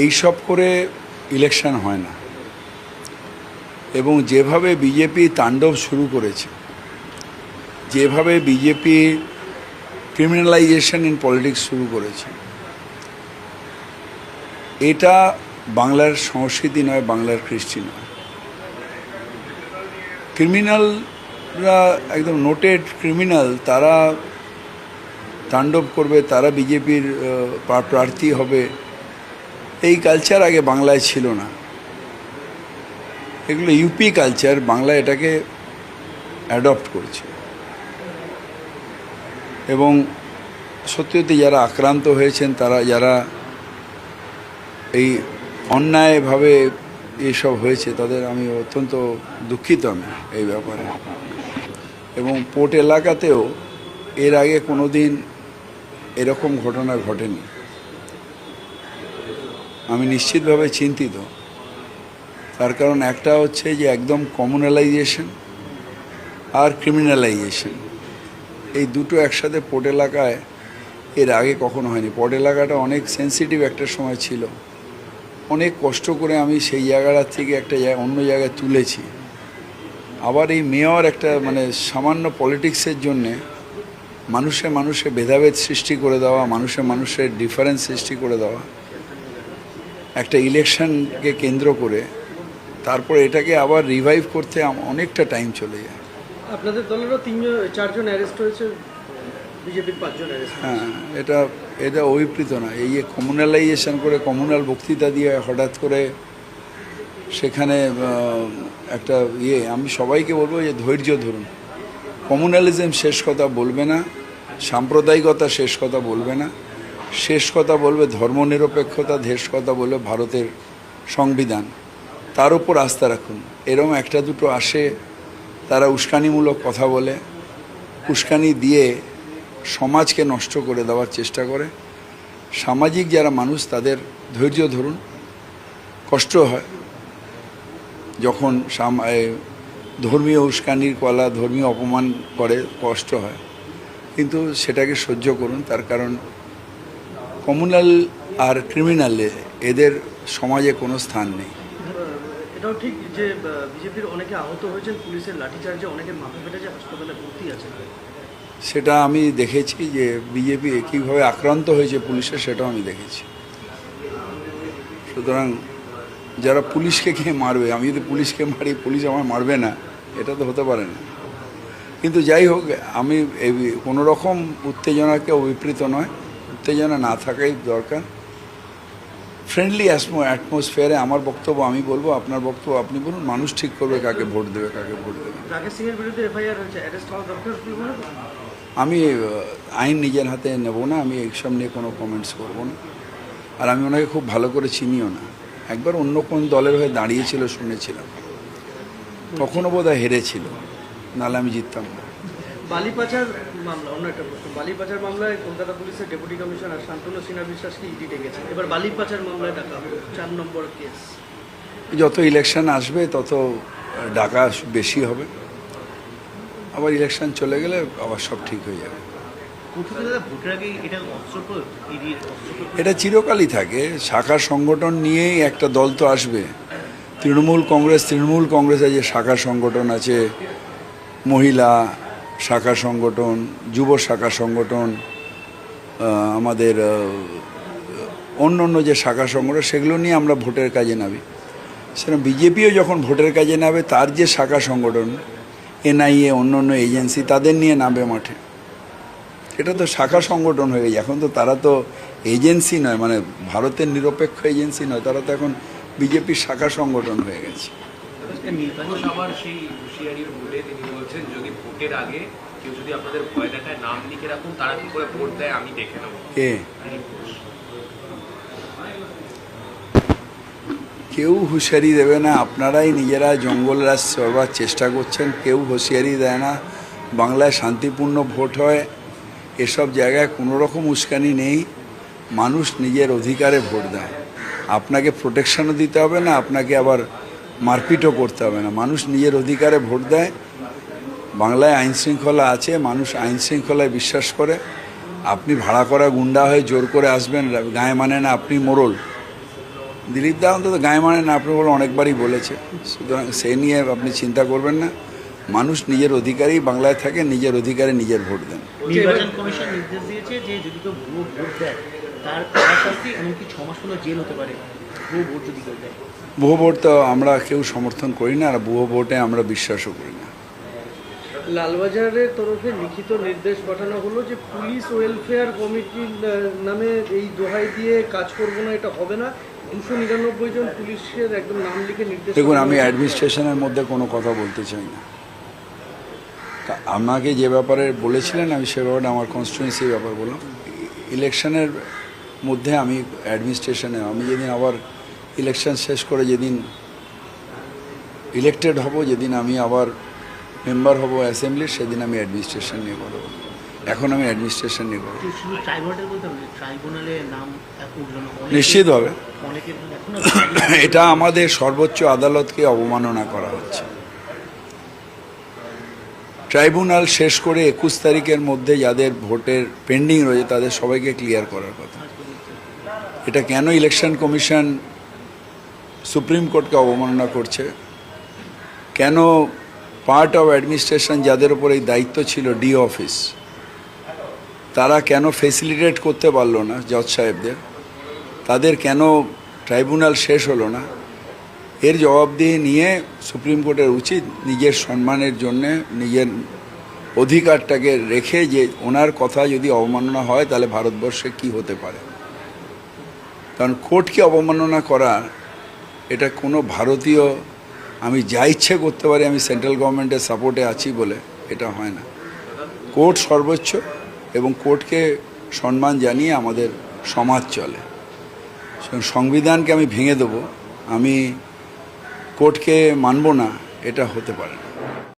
এই সব করে ইলেকশন হয় না। এবং যেভাবে বিজেপি তাণ্ডব শুরু করেছে, যেভাবে বিজেপি ক্রিমিনালাইজেশন ইন পলিটিক্স শুরু করেছে, এটা বাংলার সংস্কৃতি নয়, বাংলার কৃষ্টি নয়। ক্রিমিনালরা একদম নোটেড ক্রিমিনাল, তারা তাণ্ডব করবে, তারা বিজেপির প্রার্থী হবে, এই কালচার আগে বাংলায় ছিল না। এগুলো ইউপি কালচার, বাংলা এটাকে অ্যাডপ্ট করছে। এবং সত্যি সত্যি যারা আক্রান্ত হয়েছেন, তারা যারা এই অন্যায়ভাবে এইসব হয়েছে, তাদের আমি অত্যন্ত দুঃখিত আমি এই ব্যাপারে। এবং পোর্ট এলাকাতেও এর আগে কোনো দিন এরকম ঘটনা ঘটেনি। আমি নিশ্চিতভাবে চিন্তিত। তার কারণ একটা হচ্ছে যে একদম কমিউনালাইজেশন আর ক্রিমিনালাইজেশন, এই দুটো একসাথে পোর্ট এলাকায় এর আগে কখনো হয়নি। পোর্ট এলাকাটা অনেক সেন্সিটিভ একটা সময় ছিল। অনেক কষ্ট করে আমি সেই জায়গাটার থেকে একটা অন্য জায়গায় তুলেছি। আবার এই মেয়র একটা সামান্য পলিটিক্সের জন্যে মানুষে ভেদাভেদ সৃষ্টি করে দেওয়া, মানুষের ডিফারেন্স সৃষ্টি করে দেওয়া, একটা ইলেকশনকে কেন্দ্র করে তারপর এটাকে আবার রিভাইভ করতে অনেকটা টাইম চলে যায়। আপনাদের দলেরও 4জন অ্যারেস্ট হয়েছে, বিজেপির 5জন অ্যারেস্ট। হ্যাঁ, এটা অভিপ্রেত না। এই যে কমিউনালাইজেশন করে, কমিউনাল বক্তৃতা দিয়ে হঠাৎ করে সেখানে একটা আমি সবাইকে বলবো যে ধৈর্য ধরুন। কমিউনালিজম শেষ কথা বলবে না, সাম্প্রদায়িকতা শেষ কথা বলবে না, শেষ কথা বলবে ধর্মনিরপেক্ষতা, শেষ কথা বলবে ভারতের সংবিধান। তার উপর আস্থা রাখুন। এরকম একটা দুটো আসে, তারা উস্কানিমূলক কথা বলে, উস্কানি দিয়ে সমাজকে নষ্ট করে দেওয়ার চেষ্টা করে। সামাজিক যারা মানুষ, তাদের ধৈর্য ধরুন। কষ্ট হয় যখন ধর্মীয় উস্কানির কলা, ধর্মীয় অপমান করে, কষ্ট হয়, কিন্তু সেটাকে সহ্য করুন। তার কারণ কমিউনাল আর ক্রিমিনালে এদের সমাজে কোনো স্থান নেই। এটাও ঠিক যে বিজেপির অনেকে আহত হয়েছেন, পুলিশের লাঠিচার্জে অনেকে মাথা ফেটেছে, হাসপাতালে ভর্তি আছে। সেটা আমি দেখেছি যে বিজেপি কীভাবে আক্রান্ত হয়েছে পুলিশের, সেটাও আমি দেখেছি। সুতরাং যারা পুলিশকে খেয়ে মারবে, আমি যদি পুলিশকে মারি, পুলিশ আমার মারবে না, এটা তো হতে পারে না। কিন্তু যাই হোক, আমি কোনো রকম উত্তেজনাকে অভিপ্রেত নয়, উত্তেজনা না থাকাই দরকার। ফ্রেন্ডলি অ্যাটমসফিয়ারে আমার বক্তব্য আমি বলবো, আপনার বক্তব্য আপনি বলুন। মানুষ ঠিক করবে কাকে ভোট দেবে, কাকে ভোট দেবে। রাকেশ সিংয়ের বিরুদ্ধে এফআইআর হয়েছে, অ্যারেস্ট হওয়া দরকার। আমি আইন নিজের হাতে নেব না, আমি এইসব নিয়ে কোনো কমেন্টস করব না। আর আমি ওনাকে খুব ভালো করে চিনিও না। একবার অন্য কোন দলের হয়ে দাঁড়িয়েছিল শুনেছিলাম, তখনও বোধহয় হেরেছিল, নাহলে আমি জিততাম না। বালি পাচার মামলা, অন্য একটা প্রশ্ন। বালি পাচার মামলায় কলকাতা পুলিশের ডেপুটি কমিশনার শান্তনু সিনহা বিশ্বাসকে ইডি ডেকেছে। এবার বালি পাচার মামলায় ডাকা হবে, 4 নম্বর কেস। যত ইলেকশন আসবে তত ডাকা বেশি হবে। আবার ইলেকশন চলে গেলে আবার সব ঠিক হয়ে যাবে। এটা চিরকালই থাকে। শাখা সংগঠন নিয়েই একটা দল তো আসবে। তৃণমূল কংগ্রেসের যে শাখা সংগঠন আছে, মহিলা শাখা সংগঠন, যুব শাখা সংগঠন, আমাদের অন্য যে শাখা সংগঠন, সেগুলো নিয়ে আমরা ভোটের কাজে নামি। সেরকম বিজেপিও যখন ভোটের কাজে নামে, তার যে শাখা সংগঠন, এনআইএ, অন্য এজেন্সি, তাদের নিয়ে নামবে মাঠে। এটা তো শাখা সংগঠন হয়ে গেছে। এখন তো তারা তো এজেন্সি নয়, ভারতের নিরপেক্ষ এজেন্সি নয়, তারা তো এখন বিজেপির শাখা সংগঠন হয়ে গেছে। সেই হুঁশিয়ারির ভোটে তিনি বলছেন, যদি ভোটের আগে কেউ যদি আপনাদের ভয় দেখায়, নাম লিখে রাখুন, তারা কি করে ভোট দেয় আমি দেখে নেব। কেউ হুঁশিয়ারি দেবে না, আপনারাই নিজেরা জঙ্গল রাজ করবার চেষ্টা করছেন। কেউ হুঁশিয়ারি দেয় না। বাংলায় শান্তিপূর্ণ ভোট হয়, এসব জায়গায় কোনো রকম উস্কানি নেই। মানুষ নিজের অধিকারে ভোট দেয়। আপনাকে প্রোটেকশনও দিতে হবে না, আপনাকে আবার মারপিটও করতে হবে না। মানুষ নিজের অধিকারে ভোট দেয়। বাংলায় আইন শৃঙ্খলা আছে, মানুষ আইন শৃঙ্খলায় বিশ্বাস করে। আপনি ভাড়া করা গুন্ডা হয়ে জোর করে আসবেন, গায়ে মানে না আপনি মোড়ল, দিলীপ দা অন্তত গায়ে মানে না, আপনি বলে অনেকবারই বলেছে, সুতরাং সে নিয়ে আপনি চিন্তা করবেন না। মানুষ নিজের অধিকারেই বাংলায় থাকে, নিজের অধিকারে নিজের ভোট দেন। নির্বাচন কমিশন নির্দেশ দিয়েছে যে যদি কেউ ভুয়ো ভোট দেয় তার কড়া শাস্তি, এমনকি 6 মাস পর্যন্ত জেল হতে পারে ভুয়ো ভোট যদি কেউ দেয়। ভুয়ো ভোট তো আমরা কেউ সমর্থন করি না, আর ভুয়ো ভোটে আমরা বিশ্বাসও করি না। লালবাজারের তরফে লিখিত নির্দেশ পাঠানো হলো যে পুলিশ ওয়েলফেয়ার কমিটির নামে এই দোহাই দিয়ে কাজ করবো না, এটা হবে না। 299 জন পুলিশের একদম নাম লিখে নির্দেশ। দেখুন, আমি অ্যাডমিনিস্ট্রেশনের মধ্যে কোনো কথা বলতে চাই না। আমাকে যে ব্যাপারে বলেছিলেন আমি সে ব্যাপারে আমার কনস্টিটিউয়েন্সির ব্যাপার বললাম। ইলেকশনের মধ্যে আমি অ্যাডমিনিস্ট্রেশনে, আমি যেদিন আবার ইলেকশন শেষ করে যেদিন ইলেক্টেড হব, যেদিন আমি আবার মেম্বার হব অ্যাসেম্বলির, সেদিন আমি অ্যাডমিনিস্ট্রেশন নিয়ে কথা বলব। এখন আমি অ্যাডমিনিস্ট্রেশন নিয়ে কথা বলব। শুধু ট্রাইব্যুনাল বলতে হবে, ট্রাইব্যুনালে নাম উঠল না নিশ্চিত হবে। অনেকের এখনো এটা আমাদের সর্বোচ্চ আদালতকে অবমাননা করা হচ্ছে। ট্রাইব্যুনাল শেষ করে 21 তারিখের মধ্যে যাদের ভোটের পেন্ডিং রয়েছে তাদের সবাইকে ক্লিয়ার করার কথা। এটা কেন ইলেকশন কমিশন সুপ্রিম কোর্টকে অবমাননা করছে, কেন পার্ট অফ অ্যাডমিনিস্ট্রেশন যাদের উপর এই দায়িত্ব ছিল ডি অফিস, তারা কেন ফেসিলিটেট করতে পারলো না জজ সাহেবদের, তাদের কেন ট্রাইব্যুনাল শেষ হলো না, এর জবাবদিহি নিয়ে সুপ্রিম কোর্টের উচিত নিজের সম্মানের জন্যে নিজের অধিকারটাকে রেখে যে ওনার কথা যদি অবমাননা হয় তাহলে ভারতবর্ষে কি হতে পারে। কারণ কোর্টকে অবমাননা করা এটা কোনো ভারতীয়, আমি যা ইচ্ছে করতে পারি, আমি সেন্ট্রাল গভর্নমেন্টের সাপোর্টে আছি বলে এটা হয় না। কোর্ট সর্বোচ্চ এবং কোর্টকে সম্মান জানিয়ে আমাদের সমাজ চলে। সংবিধানকে আমি ভেঙে দেবো, আমি কোর্টকে মানব না, এটা হতে পারে না।